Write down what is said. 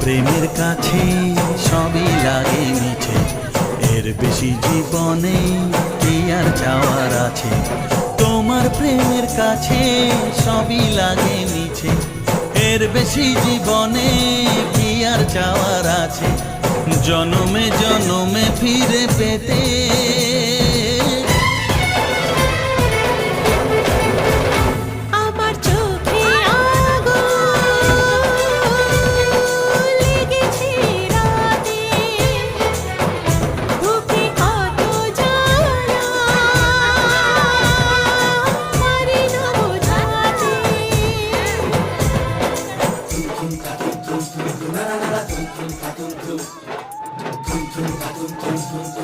প্রেমের কাছে সবই লাগে মিছে, এর বেশি জীবনে কি আর চাওয়ার আছে। তোমার প্রেমের কাছে সবই লাগে মিছে, এর বেশি জীবনে কি আর চাওয়ার আছে। জনমে জনমে ফিরে পেতে আমার চোখে আগুন লেগেছে রাতে, বুকে কত জ্বালা পারি না বোঝাতে। Tum tum tum tum tum tum tum tum tum tum tum tum tum tum